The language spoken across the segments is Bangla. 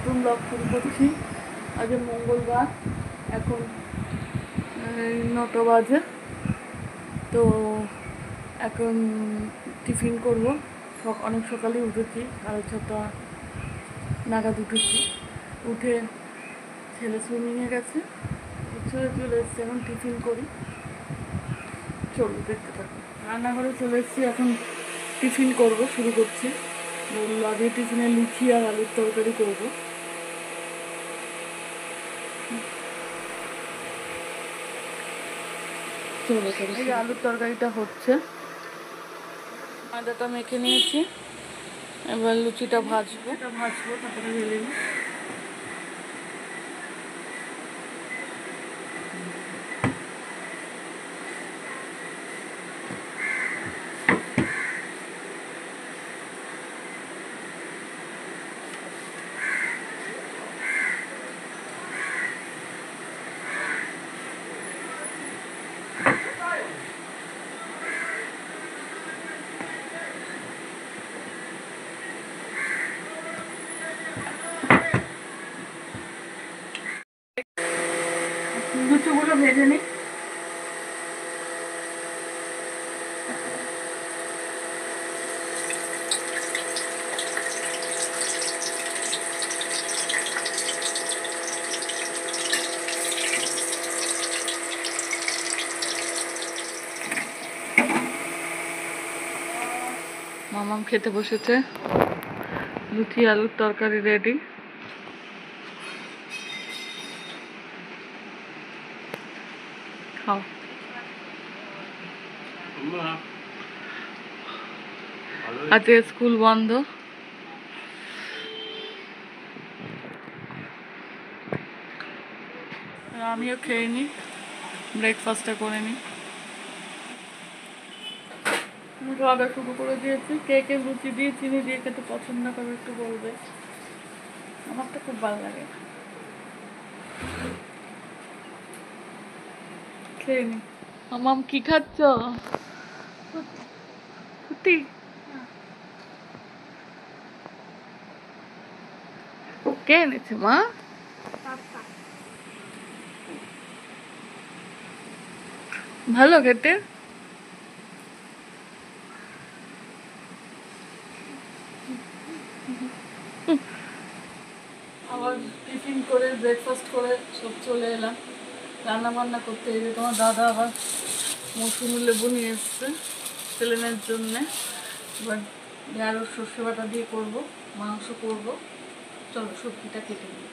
নতুন ব্লগ শুরু করছি। আজ মঙ্গলবার, এখন 9টা বাজে। তো এখন টিফিন করব। অনেক সকালেই উঠেছি, 6:30 নাগাদ উঠেছি। উঠে ছেলে সুইমিংয়ে গেছে, চলে এসেছি। এখন টিফিন করি, চলো দেখতে থাকো। রান্নাঘরে চলে এসেছি, এখন টিফিন করব, শুরু করছি। আগে টিফিনে লুচি আর আলুর তরকারি করবো। এই আলুর তরকারিটা হচ্ছে, আদাটা মেখে নিয়েছি, এবার লুচিটা ভাজবো। তারপরে ভেজে নিই। লুচিগুলো ভেজে নিই। মামাম খেতে বসেছে, লুচি আলুর তরকারি রেডি। খাও। আজকে স্কুল বন্ধ, আমিও খেয়ে নিই, ব্রেকফাস্টটা করে নিই। খাওয়া শুরু করে দিয়েছি। কে কে লুচি দিয়ে চিনি দিয়ে খেতে পছন্দ করে একটু বলবে, আমার তো খুব ভালো লাগে। খেয়ে নি। মামাম কি খাচ্ছ? ফুটি। কে এনেছে মা? ভালো খেতে। আবার টিফিন করে ব্রেকফাস্ট করে সব চলে এলাম রান্না বান্না করতে। এই যে তোমার দাদা আবার মৌসুমি লেবু নিয়ে এসছে ছেলেমেয়ের জন্যে। এবার আরও সর্ষে বাটা দিয়ে করবো, মাংস করবো। চলো সবজিটা কেটে নিই।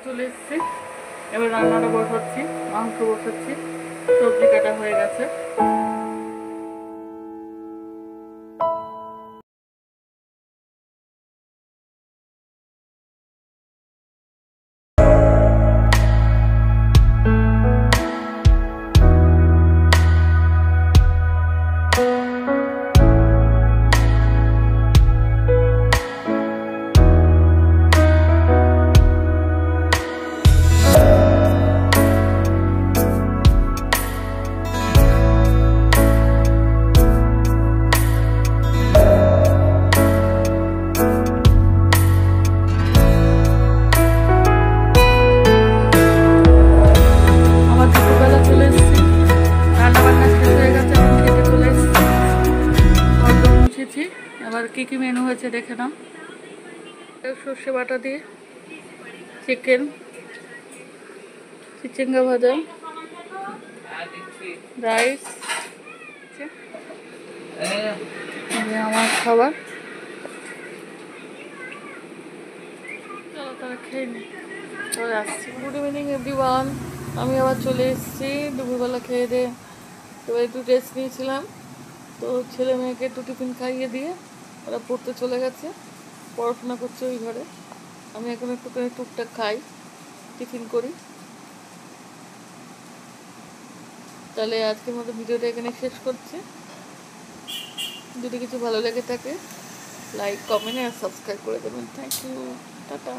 চলে এসেছি, এবার রান্নাটা বসাচ্ছি, মাংস বসাচ্ছি, সবজি কাটা হয়ে গেছে। এবার কি কি মেনু হয়েছে দেখে নাও। সর্ষে বাটা দিয়ে চিকেন, চিচিঙ্গা ভাজা, রাইস, আমার খাবার। চলো তাহলে খেয়ে নিই, চলে আসছি। গুড ইভিনিং এভরিওয়ান, আমি আবার চলে এসেছি দুপুরবেলা খেয়ে দিয়ে। তো একটু রেস্ট নিয়েছিলাম, তো ছেলে মেয়েকে একটু টিফিন খাইয়ে দিয়ে ওরা পড়তে চলে গেছে, পড়াশোনা করছে ওই ঘরে। আমি এখন একটু করে টুকটাক খাই, টিফিন করি। তাহলে আজকের মতো ভিডিওটা এখানে শেষ করছি। যদি কিছু ভালো লেগে থাকে লাইক, কমেন্ট আর সাবস্ক্রাইব করে দেবেন। Thank you, tata.